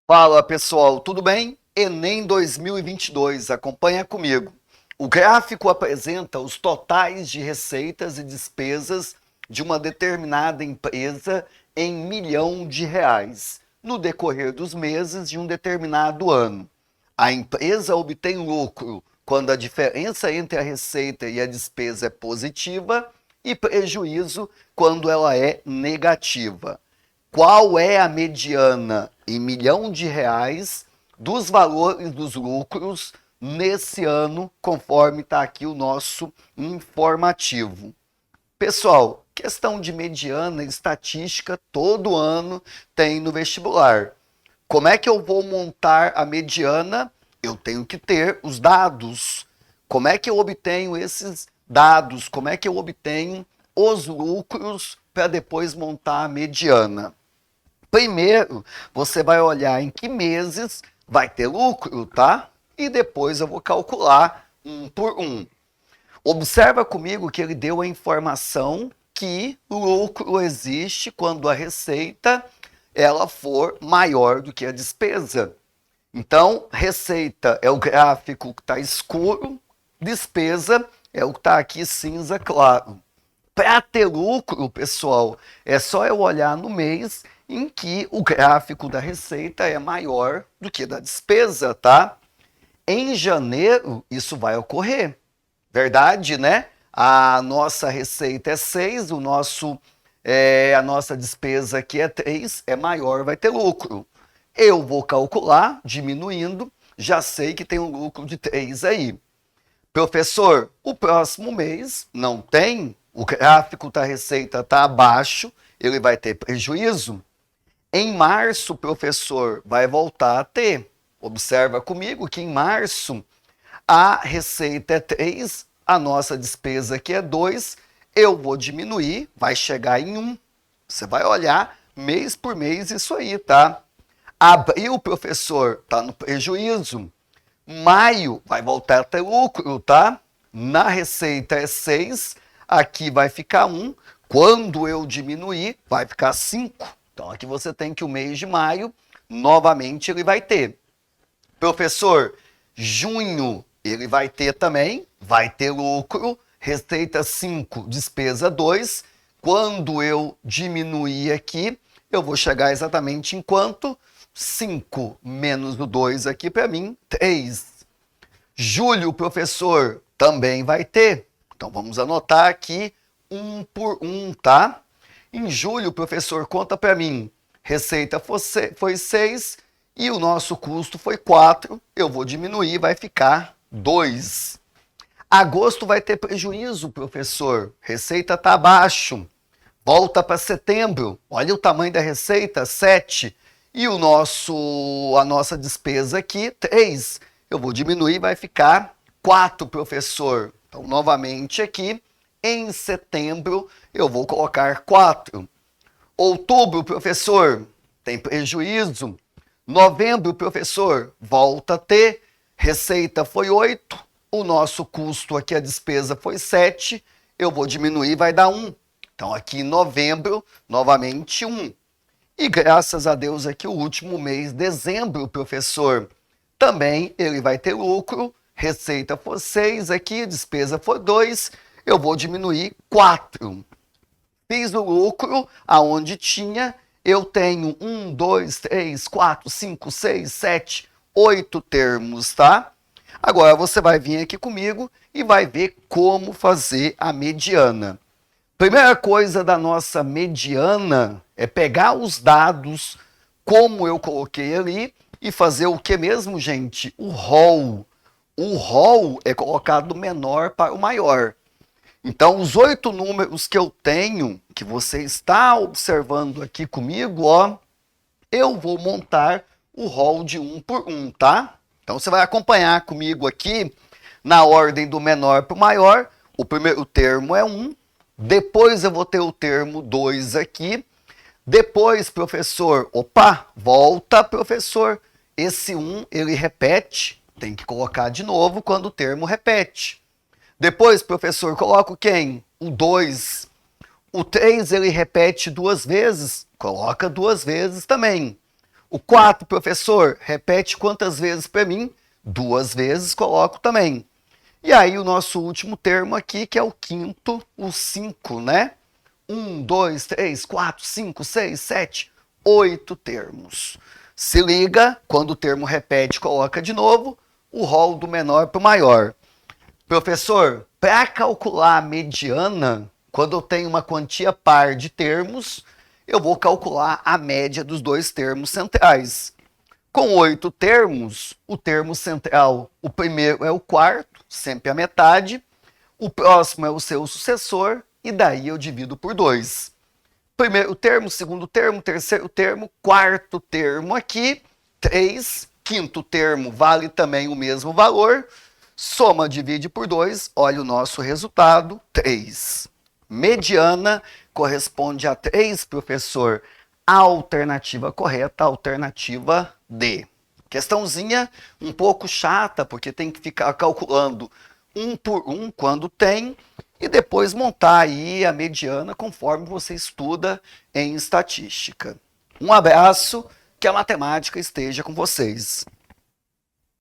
Fala pessoal, tudo bem? Enem 2022, acompanha comigo. O gráfico apresenta os totais de receitas e despesas de uma determinada empresa em milhão de reais no decorrer dos meses de um determinado ano. A empresa obtém lucro quando a diferença entre a receita e a despesa é positiva e prejuízo quando ela é negativa. Qual é a mediana em milhão de reais dos valores dos lucros nesse ano, conforme está aqui o nosso informativo? Pessoal, questão de mediana e estatística todo ano tem no vestibular. Como é que eu vou montar a mediana? Eu tenho que ter os dados. Como é que eu obtenho esses dados? Como é que eu obtenho os lucros para depois montar a mediana? Primeiro, você vai olhar em que meses vai ter lucro, tá? E depois eu vou calcular um por um. Observa comigo que ele deu a informação que o lucro existe quando a receita ela for maior do que a despesa. Então, receita é o gráfico que está escuro, despesa é o que está aqui cinza claro. Para ter lucro, pessoal, é só eu olhar no mês em que o gráfico da receita é maior do que da despesa, tá? Em janeiro, isso vai ocorrer. Verdade, né? A nossa receita é 6, a nossa despesa aqui é 3, é maior, vai ter lucro. Eu vou calcular, diminuindo, já sei que tem um lucro de 3 aí. Professor, o próximo mês não tem, o gráfico da receita está abaixo, ele vai ter prejuízo. Em março, professor, vai voltar a ter. Observa comigo que em março a receita é 3, a nossa despesa aqui é 2, eu vou diminuir, vai chegar em 1. Você vai olhar mês por mês isso aí, tá? Abril, professor, está no prejuízo. Maio vai voltar a ter lucro, tá? Na receita é 6, aqui vai ficar 1. Quando eu diminuir, vai ficar 5. Então aqui você tem que o mês de maio, novamente ele vai ter. Professor, junho ele vai ter também, vai ter lucro, receita 5, despesa 2. Quando eu diminuir aqui, eu vou chegar exatamente em quanto? 5 menos o 2 aqui para mim, 3. Julho, professor, também vai ter. Então vamos anotar aqui um por um, tá? Em julho, professor, conta para mim. Receita foi 6 e o nosso custo foi 4. Eu vou diminuir, vai ficar 2. Agosto vai ter prejuízo, professor. Receita está abaixo. Volta para setembro. Olha o tamanho da receita, 7. E a nossa despesa aqui, 3. Eu vou diminuir, vai ficar 4, professor. Então, novamente aqui, em setembro, eu vou colocar 4. Outubro, professor, tem prejuízo. Novembro, professor, volta a ter. Receita foi 8. O nosso custo aqui, a despesa foi 7. Eu vou diminuir, vai dar 1. Então, aqui em novembro, novamente 1. E graças a Deus aqui o último mês, dezembro, professor, também ele vai ter lucro, receita for 6 aqui, despesa for 2, eu vou diminuir 4. Fiz o lucro aonde tinha, eu tenho 1, 2, 3, 4, 5, 6, 7, 8 termos, tá? Agora você vai vir aqui comigo e vai ver como fazer a mediana. Primeira coisa da nossa mediana é pegar os dados, como eu coloquei ali, e fazer o que mesmo, gente? O rol. O rol é colocado do menor para o maior. Então, os 8 números que eu tenho, que você está observando aqui comigo, ó, eu vou montar o rol de 1 por 1, tá? Então, você vai acompanhar comigo aqui, na ordem do menor para o maior. O primeiro termo é 1, depois eu vou ter o termo 2 aqui. Depois, professor, opa, volta, professor. Esse 1, ele repete, tem que colocar de novo quando o termo repete. Depois, professor, coloco quem? O 2. O 3, ele repete 2 vezes, coloca 2 vezes também. O 4, professor, repete quantas vezes para mim? 2 vezes, coloco também. E aí o nosso último termo aqui, que é o quinto, o 5, né? 1, 2, 3, 4, 5, 6, 7, 8 termos. Se liga, quando o termo repete, coloca de novo o rol do menor para o maior. Professor, para calcular a mediana, quando eu tenho uma quantia par de termos, eu vou calcular a média dos dois termos centrais. Com 8 termos, o termo central, o primeiro é o quarto, sempre a metade, o próximo é o seu sucessor, e daí eu divido por 2. Primeiro termo, segundo termo, terceiro termo, quarto termo aqui, 3. Quinto termo vale também o mesmo valor. Soma, divide por 2, olha o nosso resultado, 3. Mediana corresponde a 3, professor. A alternativa correta, a alternativa D. Questãozinha um pouco chata, porque tem que ficar calculando um por um quando tem, e depois montar aí a mediana conforme você estuda em estatística. Um abraço, que a matemática esteja com vocês.